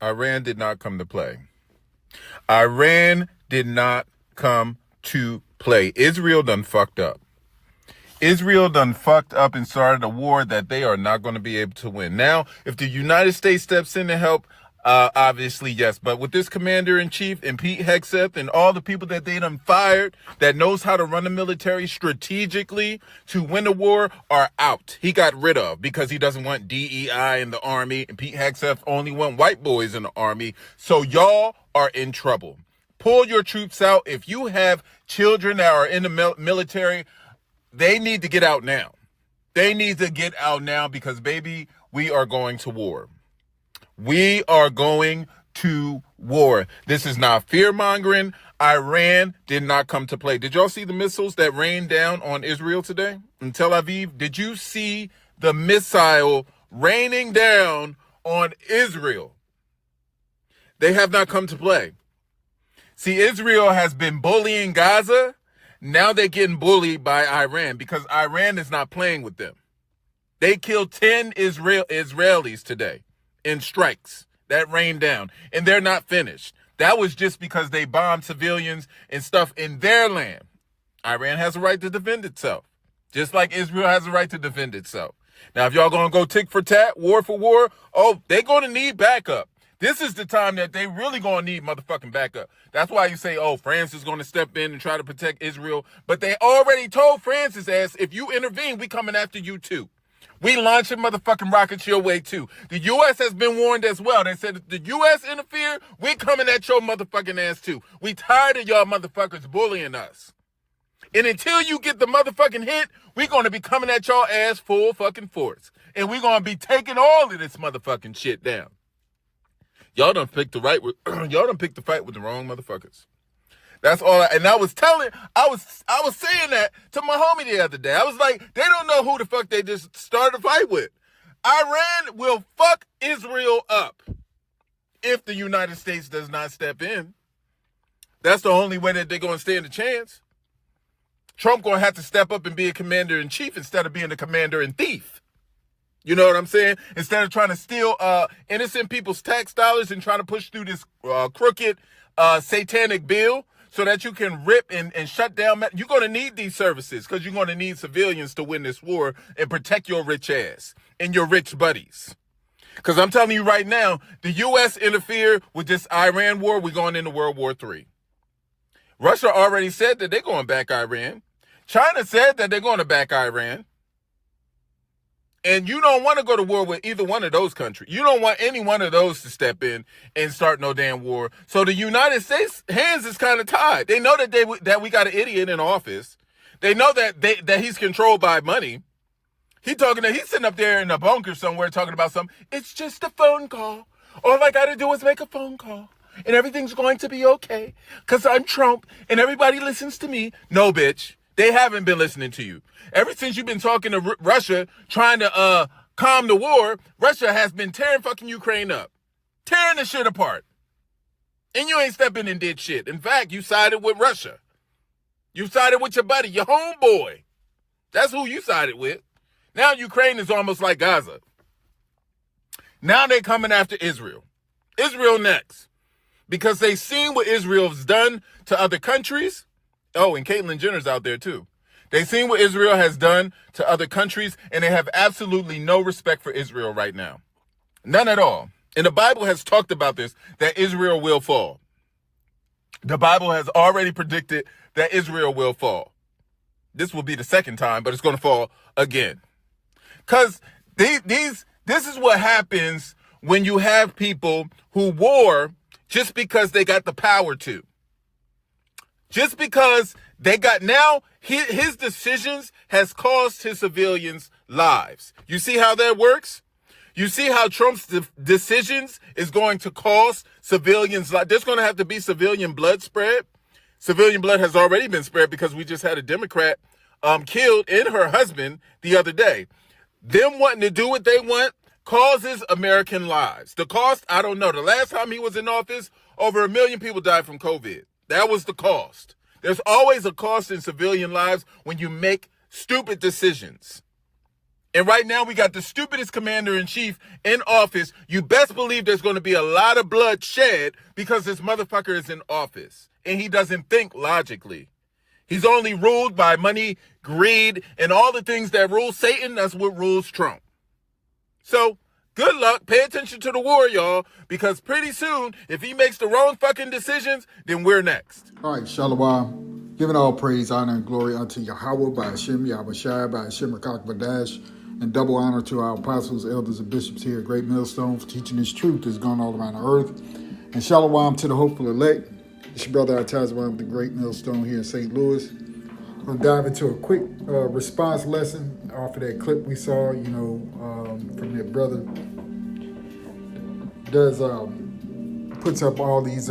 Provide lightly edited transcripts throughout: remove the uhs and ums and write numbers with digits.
Iran did not come to play. Iran did not come to play. Israel done fucked up. Israel done fucked up and started a war that they are not going to be able to win. Now, if the United States steps in to help, obviously, yes. But with this commander-in-chief and Pete Hegseth and all the people that they done fired that knows how to run the military strategically to win a war are out. He got rid of because he doesn't want DEI in the army, and Pete Hegseth only want white boys in the army. So y'all are in trouble. Pull your troops out. If you have children that are in the military, they need to get out now. They need to get out now because, baby, we are going to war. We are going to war. This is not fear-mongering. Iran did not come to play. Did y'all see the missiles that rained down on Israel today in Tel Aviv? Did you see the missile raining down on Israel? They have not come to play. See, Israel has been bullying Gaza. Now they're getting bullied by Iran because Iran is not playing with them. They killed 10 Israelis today in strikes that rained down, and they're not finished. That was just because they bombed civilians and stuff in their land. Iran has a right to defend itself, just like Israel has a right to defend itself. Now, if y'all going to go tick for tat, war for war, they're going to need backup. This is the time that they really going to need motherfucking backup. That's why you say, France is going to step in and try to protect Israel. But they already told France's ass, if you intervene, we coming after you too. We launching motherfucking rockets your way too. The U.S. has been warned as well. They said if the U.S. interfere, we coming at your motherfucking ass too. We tired of y'all motherfuckers bullying us. And until you get the motherfucking hit, we going to be coming at y'all ass full fucking force. And we going to be taking all of this motherfucking shit down. Y'all done picked the fight with the wrong motherfuckers. That's all. And I was saying that to my homie the other day. I was like, they don't know who the fuck they just started a fight with. Iran will fuck Israel up if the United States does not step in. That's the only way that they're going to stand a chance. Trump going to have to step up and be a commander-in-chief instead of being a commander-in-thief. You know what I'm saying? Instead of trying to steal innocent people's tax dollars and trying to push through this crooked satanic bill so that you can rip and shut down. You're going to need these services because you're going to need civilians to win this war and protect your rich ass and your rich buddies. Because I'm telling you right now, the U.S. interfered with this Iran war. We're going into World War III. Russia already said that they're going to back Iran. China said that they're going to back Iran. And you don't want to go to war with either one of those countries. You don't want any one of those to step in and start no damn war. So the United States' hands is kind of tied. They know that we got an idiot in office. They know that he's controlled by money. He's sitting up there in a bunker somewhere talking about something. It's just a phone call. All I got to do is make a phone call. And everything's going to be okay. Because I'm Trump and everybody listens to me. No, bitch. They haven't been listening to you. Ever since you've been talking to Russia, trying to calm the war, Russia has been tearing fucking Ukraine up. Tearing the shit apart. And you ain't stepping and did shit. In fact, you sided with Russia. You sided with your buddy, your homeboy. That's who you sided with. Now Ukraine is almost like Gaza. Now they're coming after Israel. Israel next. Because they seen what Israel's done to other countries. Oh, and Caitlyn Jenner's out there too. They've seen what Israel has done to other countries, and they have absolutely no respect for Israel right now. None at all. And the Bible has talked about this, that Israel will fall. The Bible has already predicted that Israel will fall. This will be the second time, but it's going to fall again. Because this is what happens when you have people who war just because they got the power to. Just because they got now, his decisions has cost his civilians lives. You see how that works? You see how Trump's decisions is going to cost civilians lives. There's going to have to be civilian blood spread. Civilian blood has already been spread because we just had a Democrat killed and her husband the other day. Them wanting to do what they want causes American lives. The cost, I don't know. The last time he was in office, over 1 million people died from COVID. That was the cost. There's always a cost in civilian lives when you make stupid decisions. And right now we got the stupidest commander-in-chief in office. You best believe there's going to be a lot of blood shed because this motherfucker is in office. And he doesn't think logically. He's only ruled by money, greed, and all the things that rule Satan. That's what rules Trump. So, good luck. Pay attention to the war, y'all. Because pretty soon, if he makes the wrong fucking decisions, then we're next. All right, Shalom. Giving all praise, honor, and glory unto Yahweh by Hashem, Yahweh Shai, by Hashem, Rakak Badash, and double honor to our apostles, elders, and bishops here at Great Millstone for teaching this truth that's gone all around the earth. And Shalom to the hopeful elect. It's your brother Atazwan with the Great Millstone here in St. Louis. I'm going to dive into a quick response lesson off of that clip we saw, from that brother. Puts up all these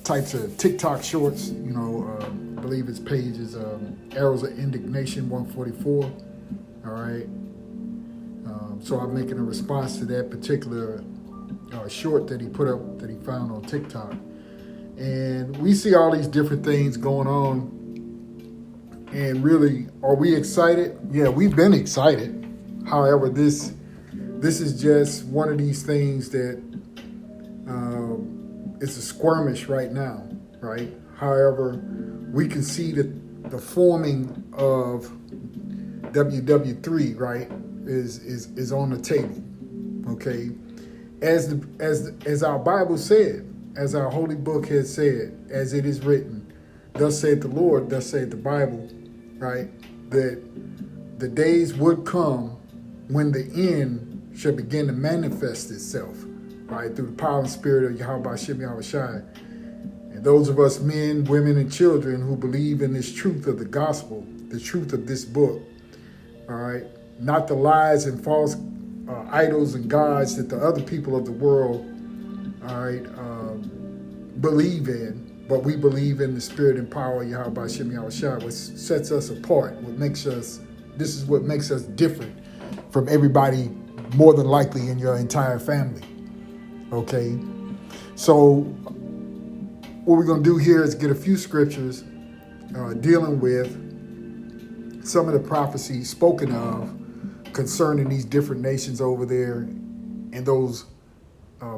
types of TikTok shorts, I believe his page is Arrows of Indignation 144. All right. So I'm making a response to that particular short that he put up that he found on TikTok. And we see all these different things going on. And really, are we excited? Yeah, we've been excited. However, this is just one of these things that it's a skirmish right now, right? However, we can see that the forming of WW3, right, is on the table. Okay, as our Bible said, as our holy book has said, as it is written, thus saith the Lord, thus saith the Bible, right, that the days would come when the end shall begin to manifest itself, right, through the power and spirit of Yahweh Hashem Yahweh Shai. And those of us men, women, and children who believe in this truth of the gospel, the truth of this book, all right, not the lies and false idols and gods that the other people of the world, all right, believe in, but we believe in the spirit and power of Yahweh Hashem Yahweh Shai, which sets us apart, this is what makes us different from everybody more than likely in your entire family. Okay, so what we're going to do here is get a few scriptures dealing with some of the prophecies spoken of concerning these different nations over there and those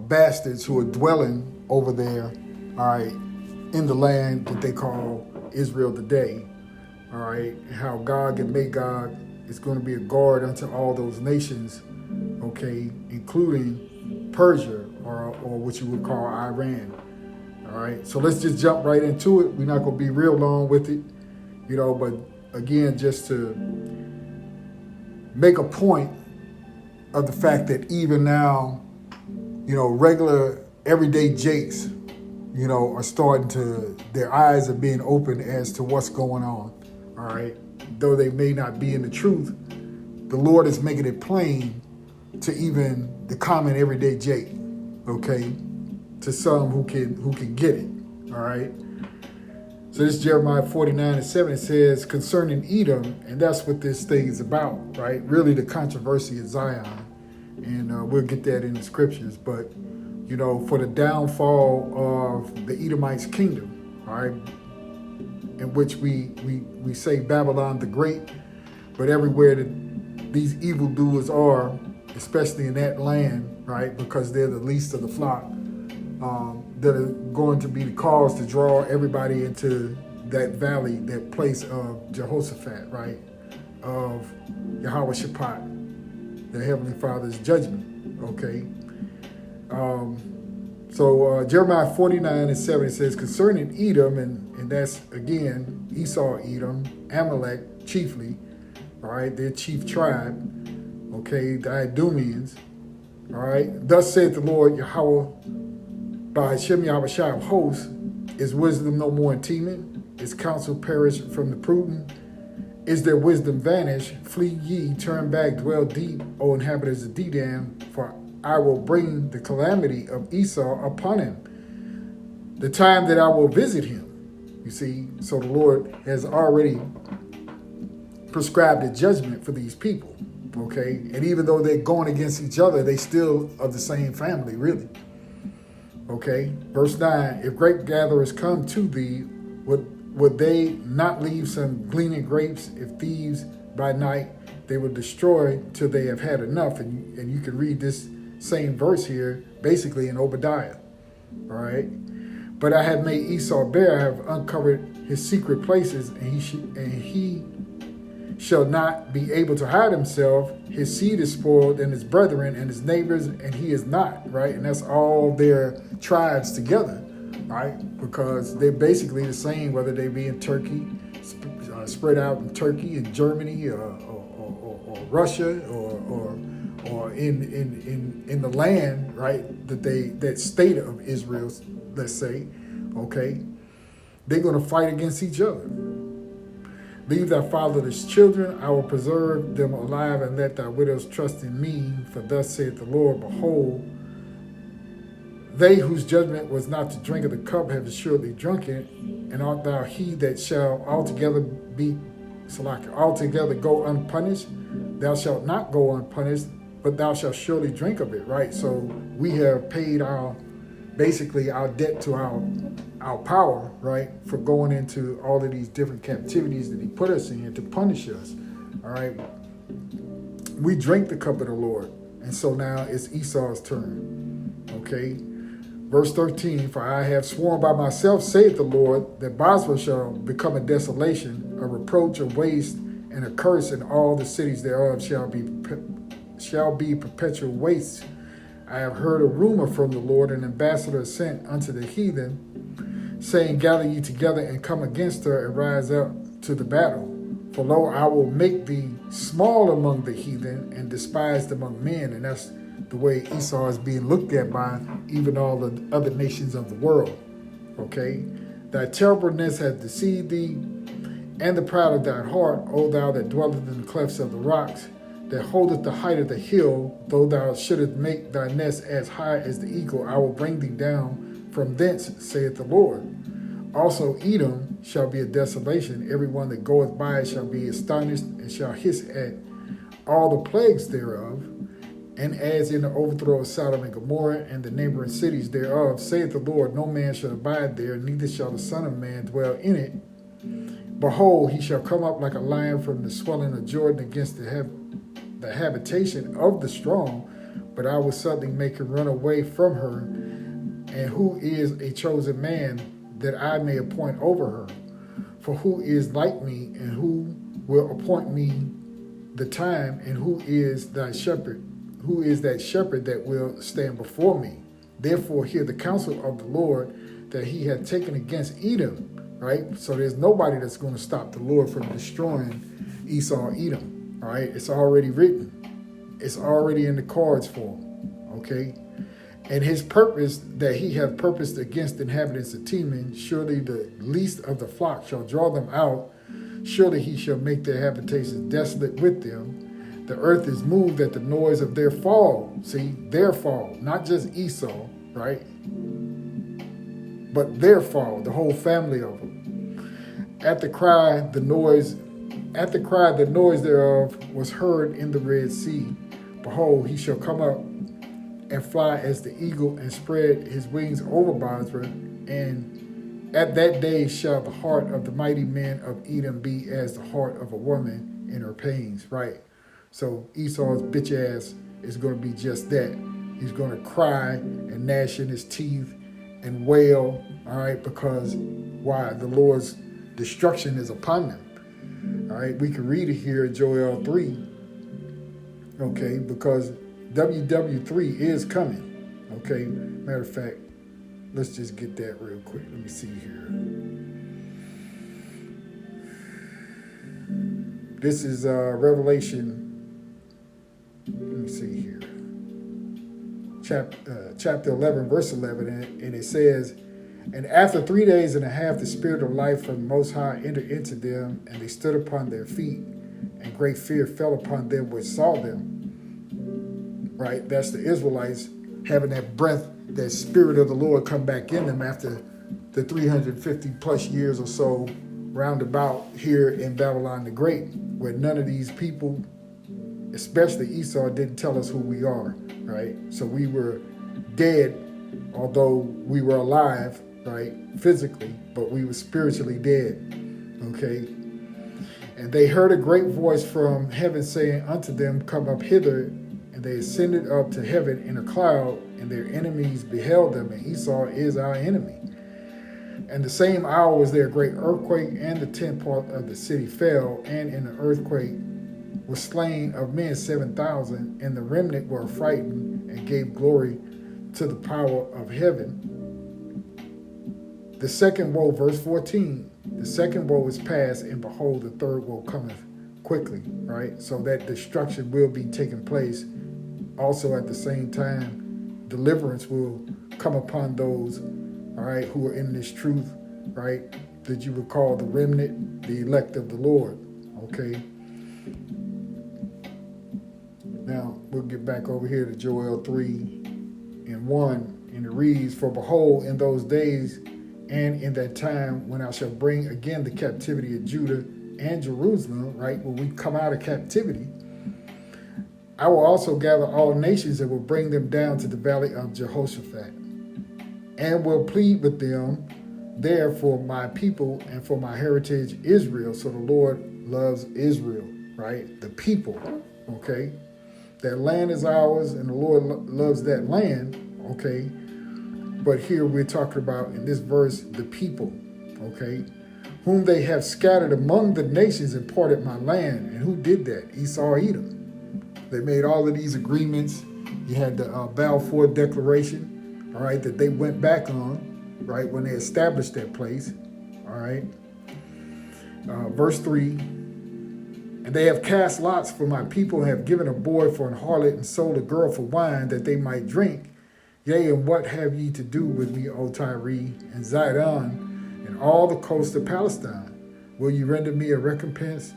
bastards who are dwelling over there, all right, in the land that they call Israel today, all right, and how Gog and Magog is going to be a guard unto all those nations, okay, including Persia, or what you would call Iran. All right, so let's just jump right into it. We're not going to be real long with it, but again, just to make a point of the fact that even now, regular everyday Jakes, are starting to, their eyes are being opened as to what's going on. All right, though they may not be in the truth, the Lord is making it plain to even the common everyday Jake, okay, to some who can get it, all right. So this is Jeremiah 49:7. It says concerning Edom, and that's what this thing is about, right? Really the controversy of Zion, and we'll get that in the scriptures. But for the downfall of the Edomites' kingdom, all right, in which we say Babylon the Great, but everywhere that these evildoers are, especially in that land, right, because they're the least of the flock, that are going to be the cause to draw everybody into that valley, that place of Jehoshaphat, right, of Yahweh Shaphat, the Heavenly Father's judgment, okay. So Jeremiah 49:7, it says concerning Edom, and that's again Esau, Edom, Amalek chiefly, all right, their chief tribe, okay, the Idumeans, all right. Thus saith the Lord Yahweh by Hashem Yahweh Shai of hosts, is wisdom no more in Teman? Is counsel perished from the prudent? Is their wisdom vanished? Flee ye, turn back, dwell deep, O inhabitants of Dedan, for I will bring the calamity of Esau upon him, the time that I will visit him. You see, so the Lord has already prescribed a judgment for these people, okay? And even though they're going against each other, they still of the same family, really. Okay, verse 9, if grape gatherers come to thee, would they not leave some gleaning grapes? If thieves by night they will destroy till they have had enough. And you can read this same verse here basically in Obadiah. All right. But I have made Esau bare, I have uncovered his secret places, and he shall not be able to hide himself. His seed is spoiled, and his brethren and his neighbors, and he is not, right? And that's all their tribes together, right? Because they're basically the same, whether they be in Turkey, spread out in Turkey and Germany, or Russia, or in the land, right? That state of Israel, let's say, okay, they're going to fight against each other. Leave thy fatherless children, I will preserve them alive, and let thy widows trust in me. For thus saith the Lord, behold, they whose judgment was not to drink of the cup have assuredly drunk it, and art thou he that shall altogether go unpunished? Thou shalt not go unpunished, but thou shalt surely drink of it, right? So we have paid basically our debt to our power, right, for going into all of these different captivities that he put us in to punish us. All right, we drink the cup of the Lord, and so now it's Esau's turn. Okay, verse 13, for I have sworn by myself, saith the Lord, that Bosra shall become a desolation, a reproach, a waste, and a curse, and all the cities thereof shall be perpetual wastes. I have heard a rumor from the Lord, an ambassador sent unto the heathen, saying, gather ye together and come against her, and rise up to the battle. For lo, I will make thee small among the heathen, and despised among men. And that's the way Esau is being looked at by even all the other nations of the world. Okay? Thy terribleness hath deceived thee, and the pride of thine heart, O thou that dwellest in the clefts of the rocks, that holdeth the height of the hill. Though thou shouldest make thy nest as high as the eagle, I will bring thee down from thence, saith the Lord. Also Edom shall be a desolation. Every one that goeth by it shall be astonished, and shall hiss at all the plagues thereof. And as in the overthrow of Sodom and Gomorrah and the neighboring cities thereof, saith the Lord, no man shall abide there, neither shall the Son of Man dwell in it. Behold, he shall come up like a lion from the swelling of Jordan against the habitation of the strong, but I will suddenly make him run away from her. And who is a chosen man that I may appoint over her? For who is like me, and who will appoint me the time, and who is thy shepherd? Who is that shepherd that will stand before me? Therefore hear the counsel of the Lord that he hath taken against Edom. Right? So there's nobody that's going to stop the Lord from destroying Esau, Edom. All right, it's already written. It's already in the cards for him. Okay, and his purpose that he hath purposed against the inhabitants of Teman, surely the least of the flock shall draw them out. Surely he shall make their habitations desolate with them. The earth is moved at the noise of their fall. See, their fall, not just Esau, right? But their fall, the whole family of them. At the cry, the noise thereof was heard in the Red Sea. Behold, he shall come up and fly as the eagle, and spread his wings over Bosra. And at that day shall the heart of the mighty men of Edom be as the heart of a woman in her pains. Right? So Esau's bitch ass is going to be just that. He's going to cry and gnash in his teeth and wail, all right, because why? The Lord's destruction is upon them. All right, we can read it here in Joel 3, okay, because WW3 is coming, okay. Matter of fact, let's just get that real quick. Let me see here. This is Revelation, let me see here. Chapter 11, verse 11, and it says, and after 3 days and a half, the Spirit of life from the Most High entered into them, and they stood upon their feet, and great fear fell upon them which saw them. Right? That's the Israelites having that breath, that Spirit of the Lord come back in them after the 350 plus years or so roundabout here in Babylon the Great, where none of these people, especially Esau, didn't tell us who we are. Right? So we were dead, although we were alive, right, physically, but we were spiritually dead. Okay. And they heard a great voice from heaven saying unto them, Come up hither. And they ascended up to heaven in a cloud, and their enemies beheld them, and Esau is our enemy. And the same hour was there a great earthquake, and the 10th part of the city fell, and in the earthquake was slain of men 7,000, and the remnant were frightened and gave glory to the power of heaven. The second woe, verse 14, the second woe is past, and behold, the third woe cometh quickly, right? So that destruction will be taking place. Also at the same time, deliverance will come upon those, all right, who are in this truth, right, that you would call the remnant, the elect of the Lord, okay? Now, we'll get back over here to Joel 3:1, and it reads, For behold, in those days and in that time when I shall bring again the captivity of Judah and Jerusalem, right, when we come out of captivity, I will also gather all nations and will bring them down to the valley of Jehoshaphat, and will plead with them there for my people and for my heritage Israel. So the Lord loves Israel, right? The people, okay? That land is ours, and the Lord loves that land, okay? But here we're talking about, in this verse, the people, okay? Whom they have scattered among the nations and parted my land. And who did that? Esau, Edom. They made all of these agreements. You had the Balfour Declaration, all right, that they went back on, right, when they established that place, all right. Verse 3, and they have cast lots for my people, and have given a boy for an harlot, and sold a girl for wine, that they might drink. Yea, and what have ye to do with me, O Tyre, and Zidon, and all the coast of Palestine? Will you render me a recompense?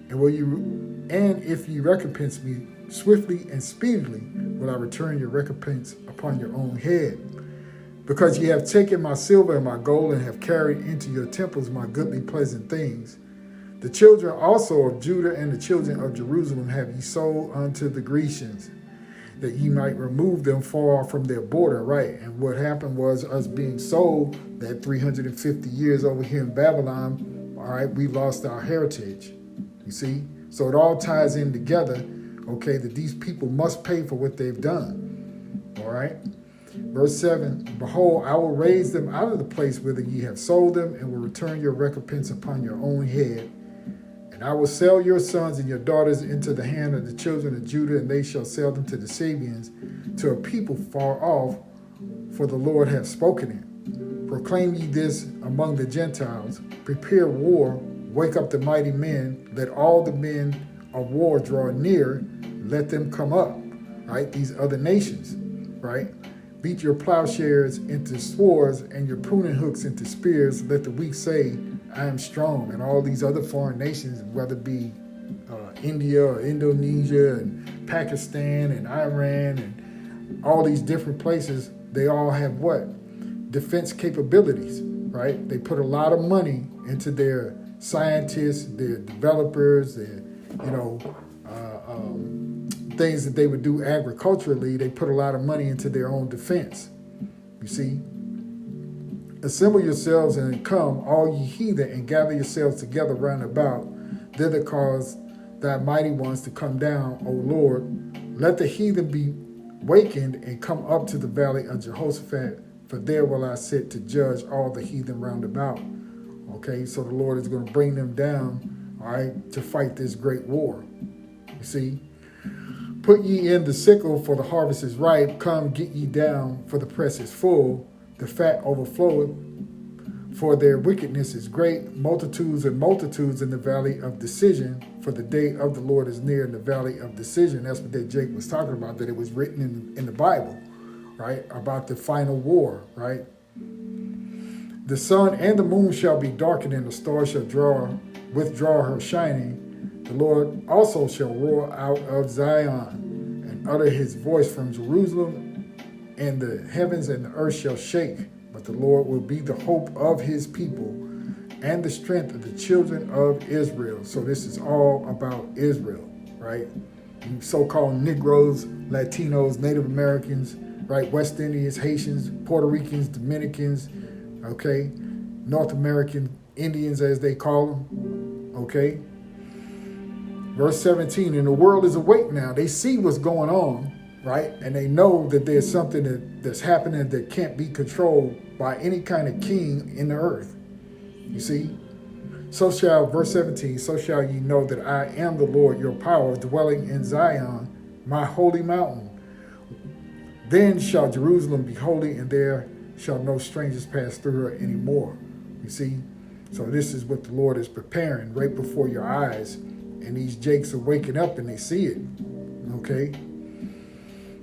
And if ye recompense me swiftly and speedily, will I return your recompense upon your own head? Because ye have taken my silver and my gold, and have carried into your temples my goodly pleasant things. The children also of Judah and the children of Jerusalem have ye sold unto the Grecians, that ye might remove them far from their border, right? And what happened was us being sold that 350 years over here in Babylon, all right, we lost our heritage, you see? So it all ties in together, okay, that these people must pay for what they've done, all right? Verse 7, Behold, I will raise them out of the place whither ye have sold them, and will return your recompense upon your own head. And I will sell your sons and your daughters into the hand of the children of Judah, and they shall sell them to the Sabians, to a people far off, for the Lord hath spoken it. Proclaim ye this among the Gentiles, prepare war, wake up the mighty men, let all the men of war draw near, let them come up, right? These other nations, right? Beat your plowshares into swords and your pruning hooks into spears. Let the weak say, I am strong. And all these other foreign nations, whether it be India or Indonesia and Pakistan and Iran and all these different places, they all have what? Defense capabilities, right? They put a lot of money into their scientists, their developers, their, things that they would do agriculturally. They put a lot of money into their own defense. You see? Assemble yourselves and come, all ye heathen, and gather yourselves together round about. Thither cause thy mighty ones to come down, O Lord. Let the heathen be wakened and come up to the valley of Jehoshaphat, for there will I sit to judge all the heathen round about. Okay, so the Lord is going to bring them down, all right, to fight this great war. You see? Put ye in the sickle, for the harvest is ripe. Come, get ye down, for the press is full. The fat overfloweth, for their wickedness is great. Multitudes and multitudes in the valley of decision, for the day of the Lord is near in the valley of decision. That's what that Jake was talking about, that it was written in the Bible, right? About the final war, right? The sun and the moon shall be darkened, and the stars shall withdraw her shining. The Lord also shall roar out of Zion, and utter his voice from Jerusalem, and the heavens and the earth shall shake. But the Lord will be the hope of his people, and the strength of the children of Israel. So this is all about Israel, right? So-called Negroes, Latinos, Native Americans, right? West Indians, Haitians, Puerto Ricans, Dominicans, okay? North American Indians, as they call them, okay? Verse 17, and the world is awake now. They see what's going on, right? And they know that there's something that's happening that can't be controlled by any kind of king in the earth. You see? Verse 17, so shall ye know that I am the Lord your power, dwelling in Zion, my holy mountain. Then shall Jerusalem be holy, and there shall no strangers pass through her anymore. You see? So this is what the Lord is preparing right before your eyes. And these jakes are waking up and they see it. Okay?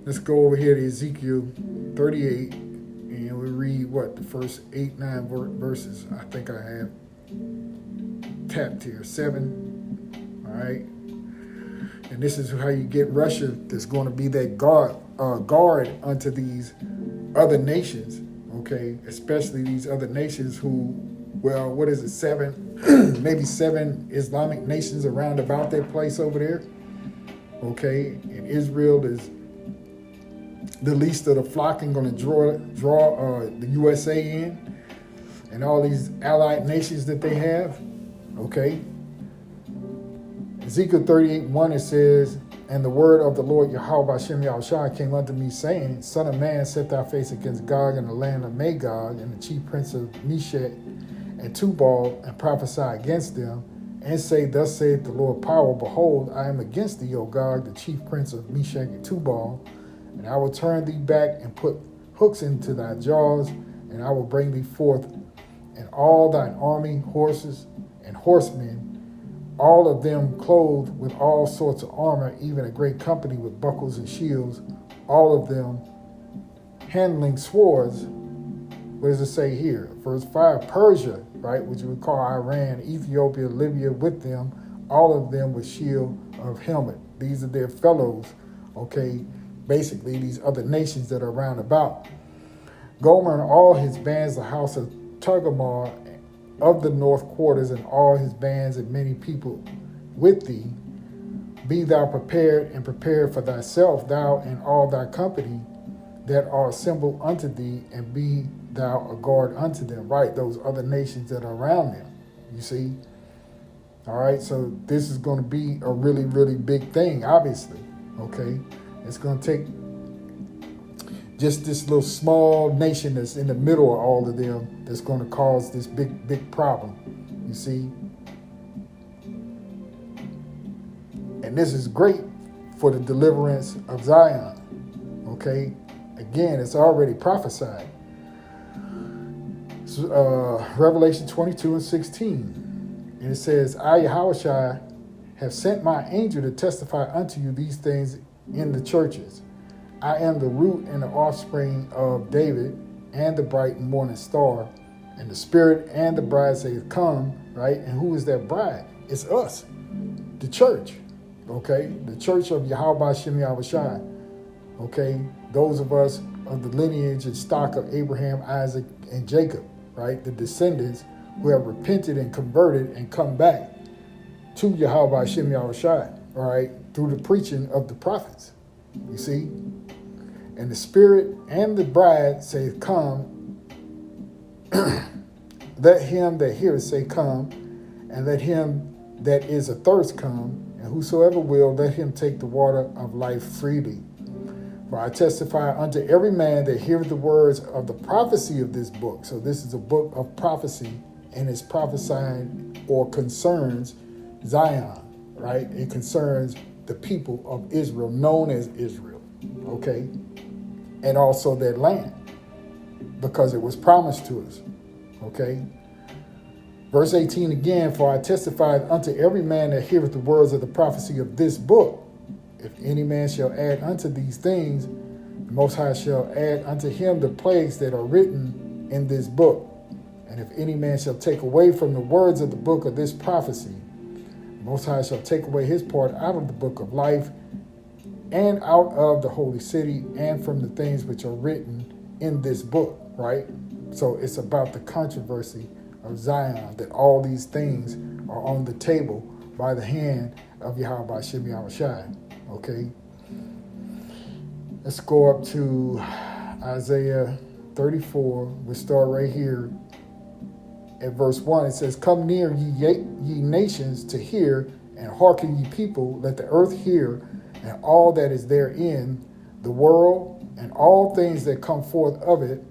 Let's go over here to Ezekiel 38. And we read the first 8-9 verses. I think I have tapped here. 7. All right? And this is how you get Russia that's going to be that guard unto these other nations, okay? Especially these other nations who, well, what is it, 7, maybe 7 Islamic nations around about that place over there, okay? And Israel is the least of the flock and going to draw the USA in and all these allied nations that they have, okay? Ezekiel 38:1, it says, and the word of the Lord Yahweh Hashem Yahushua came unto me, saying, Son of man, set thy face against Gog and the land of Magog, and the chief prince of Meshech and Tubal, and prophesy against them, and say, Thus saith the Lord power, behold, I am against thee, O Gog, the chief prince of Meshech and Tubal, and I will turn thee back and put hooks into thy jaws, and I will bring thee forth, and all thine army, horses and horsemen, all of them clothed with all sorts of armor, even a great company with buckles and shields, all of them handling swords. What does it say here? Verse 5, Persia, right, which we call Iran, Ethiopia, Libya with them, all of them with shield of helmet. These are their fellows, okay, basically these other nations that are round about. Gomer and all his bands, the house of Togarmah, of the north quarters, and all his bands and many people with thee. Be thou prepared, and prepared for thyself, thou and all thy company that are assembled unto thee, and be thou a guard unto them. Right, those other nations that are around them. You see? All right, so this is going to be a really, really big thing, obviously. Okay? It's going to take just this little small nation that's in the middle of all of them that's going to cause this big, big problem, you see? And this is great for the deliverance of Zion, okay? Again, it's already prophesied. Revelation 22:16, and it says, I, Yahushua, have sent my angel to testify unto you these things in the churches. I am the root and the offspring of David, and the bright morning star. And the Spirit and the bride say, Come, right? And who is that bride? It's us, the church, okay? The church of Yahweh Hashem Yahushua, okay? Those of us of the lineage and stock of Abraham, Isaac, and Jacob, right? The descendants who have repented and converted and come back to Yahweh Hashem Yahushua, all right? Through the preaching of the prophets, you see? And the Spirit and the bride say, Come. Let him that heareth say, Come. And let him that is athirst come. And whosoever will, let him take the water of life freely. For I testify unto every man that heareth the words of the prophecy of this book. So this is a book of prophecy, and it's prophesying or concerns Zion, right? It concerns the people of Israel, known as Israel, okay? And also that land, because it was promised to us, okay? Verse 18 again, for I testify unto every man that heareth the words of the prophecy of this book. If any man shall add unto these things, the Most High shall add unto him the plagues that are written in this book. And if any man shall take away from the words of the book of this prophecy, the Most High shall take away his part out of the book of life, and out of the holy city, and from the things which are written in this book, right? So it's about the controversy of Zion, that all these things are on the table by the hand of Yahweh Hashem Yahushua, okay? Let's go up to Isaiah 34. We'll start right here at verse 1. It says, Come near, ye nations, to hear, And hearken, ye people, let the earth hear, and all that is therein, the world, and all things that come forth of it.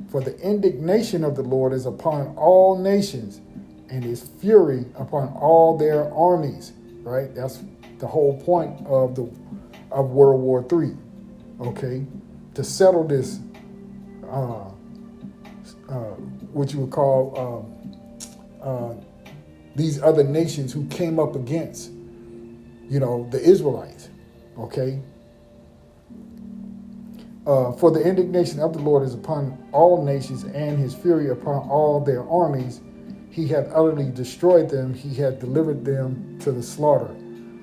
For the indignation of the Lord is upon all nations, and his fury upon all their armies. Right? That's the whole point of World War III. Okay, to settle this, what you would call these other nations who came up against, the Israelites. Okay. For the indignation of the Lord is upon all nations, and his fury upon all their armies. He hath utterly destroyed them. He hath delivered them to the slaughter.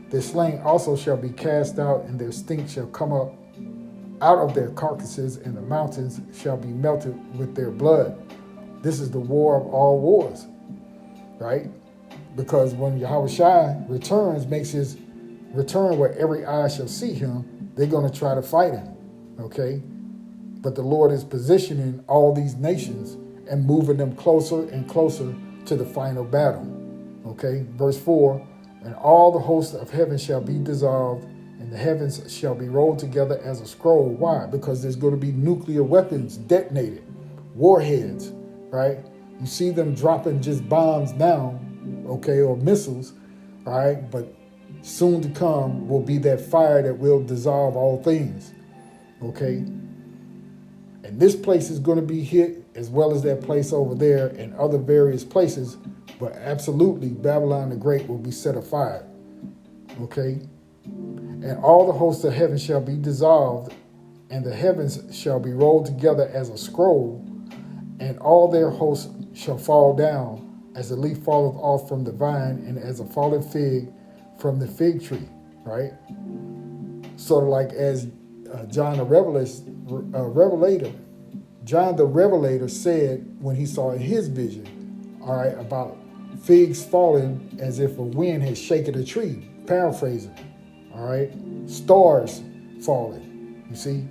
Their slain also shall be cast out, and their stink shall come up out of their carcasses, and the mountains shall be melted with their blood. This is the war of all wars, right? Because when Yahushua returns, makes his return where every eye shall see him, they're going to try to fight him, okay? But the Lord is positioning all these nations and moving them closer and closer to the final battle, okay? Verse 4, and all the hosts of heaven shall be dissolved, and the heavens shall be rolled together as a scroll. Why? Because there's going to be nuclear weapons detonated, warheads, right? You see them dropping just bombs now, okay, or missiles, all right? But soon to come will be that fire that will dissolve all things, okay? And this place is going to be hit as well as that place over there and other various places, but absolutely Babylon the Great will be set afire, okay? And all the hosts of heaven shall be dissolved, and the heavens shall be rolled together as a scroll, and all their hosts shall fall down, as a leaf falleth off from the vine, and as a fallen fig from the fig tree, right? Sort of like as John the Revelator said when he saw his vision, all right, about figs falling as if a wind had shaken a tree, paraphrasing, all right, stars falling, you see.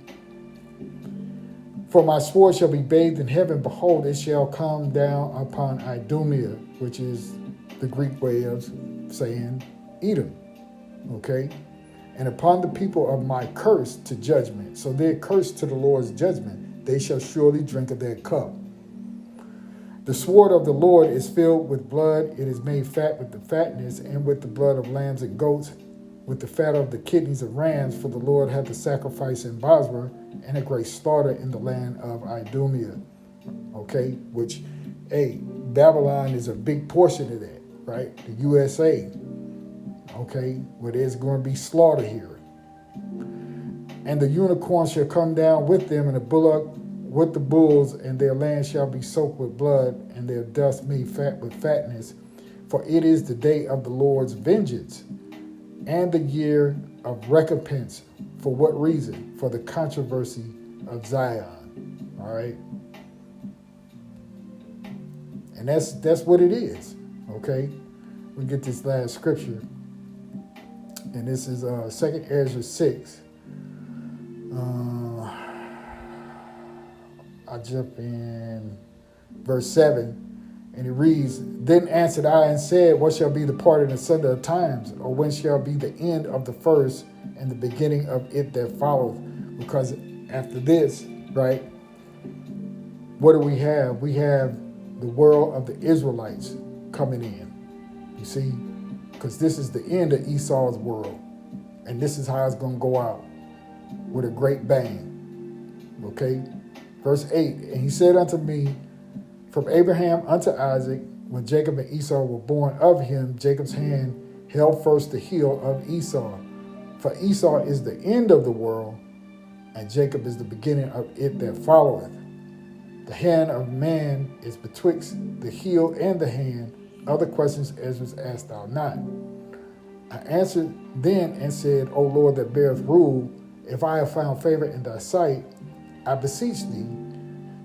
For my sword shall be bathed in heaven, behold, it shall come down upon Idumea, which is the Greek way of saying Edom, okay? And upon the people of my curse to judgment. So they're cursed to the Lord's judgment. They shall surely drink of that cup. The sword of the Lord is filled with blood. It is made fat with the fatness, and with the blood of lambs and goats, with the fat of the kidneys of rams. For the Lord hath the sacrifice in Bosra, and a great slaughter in the land of Idumea. Okay, which, Babylon is a big portion of that, right? The USA, okay, where there's going to be slaughter here. And the unicorn shall come down with them, and the bullock with the bulls, and their land shall be soaked with blood, and their dust made fat with fatness. For it is the day of the Lord's vengeance, and the year of recompense. For what reason? For the controversy of Zion. All right. And that's what it is. Okay. We get this last scripture. And this is 2 Ezra 6. I jump in verse 7. And it reads, Then answered I and said, What shall be the part and asunder of times? Or when shall be the end of the first and the beginning of it that followeth? Because after this, right, what do we have? We have the world of the Israelites coming in. You see? Because this is the end of Esau's world. And this is how it's going to go out. With a great bang. Okay? Verse 8, And he said unto me, From Abraham unto Isaac, when Jacob and Esau were born of him, Jacob's hand held first the heel of Esau. For Esau is the end of the world, and Jacob is the beginning of it that followeth. The hand of man is betwixt the heel and the hand. Other questions Ezra asked thou not. I answered then and said, O Lord that beareth rule, if I have found favor in thy sight, I beseech thee,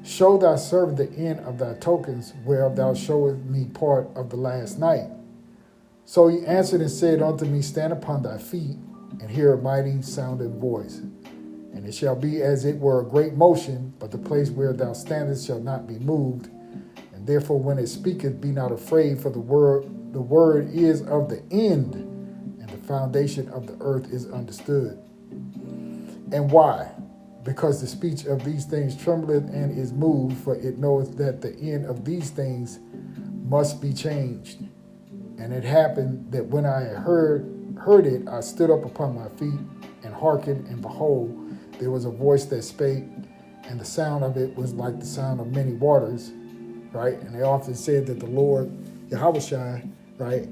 show thy servant the end of thy tokens, whereof thou showest me part of the last night. So he answered and said unto me, Stand upon thy feet, and hear a mighty sounding voice. And it shall be as it were a great motion, but the place where thou standest shall not be moved. And therefore when it speaketh, be not afraid, for the word is of the end. foundation of the earth is understood. And why? Because the speech of these things trembleth and is moved, for it knoweth that the end of these things must be changed. And it happened that when I heard it, I stood up upon my feet and hearkened, and behold, there was a voice that spake, and the sound of it was like the sound of many waters, right? And they often said that the Lord, Yahushua, right,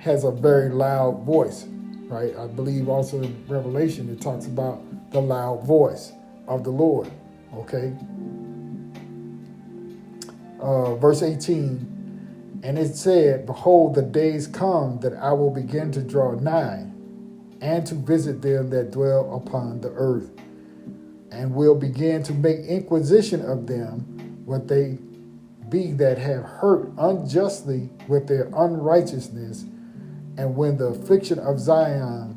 has a very loud voice, right? I believe also in Revelation it talks about the loud voice of the Lord, okay? Verse 18, and it said, behold, the days come that I will begin to draw nigh, and to visit them that dwell upon the earth, and will begin to make inquisition of them what they be that have hurt unjustly with their unrighteousness, and when the affliction of Zion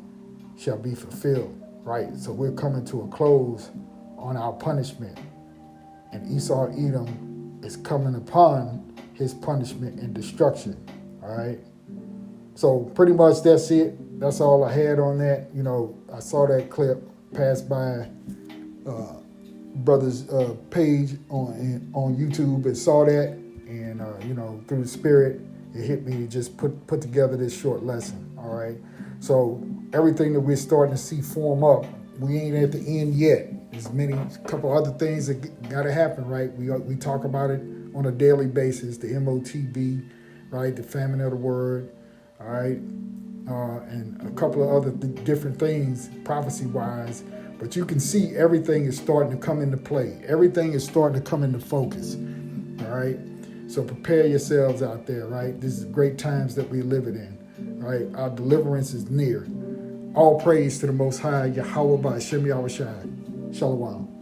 shall be fulfilled. Right? So we're coming to a close on our punishment. And Esau Edom is coming upon his punishment and destruction. All right? So pretty much that's it. That's all I had on that. You know, I saw that clip pass by brother's page on YouTube and saw that, and you know, through the spirit, it hit me to just put together this short lesson. All right, so everything that we're starting to see form up, we ain't at the end yet. There's a couple other things that got to happen, right? We talk about it on a daily basis. The MOTB, right? The famine of the word, all right, and a couple of other different things prophecy-wise. But you can see everything is starting to come into play. Everything is starting to come into focus, all right? So prepare yourselves out there, right? This is great times that we're living in, right? Our deliverance is near. All praise to the Most High, Yahweh by Shem Yahushua. Shalom.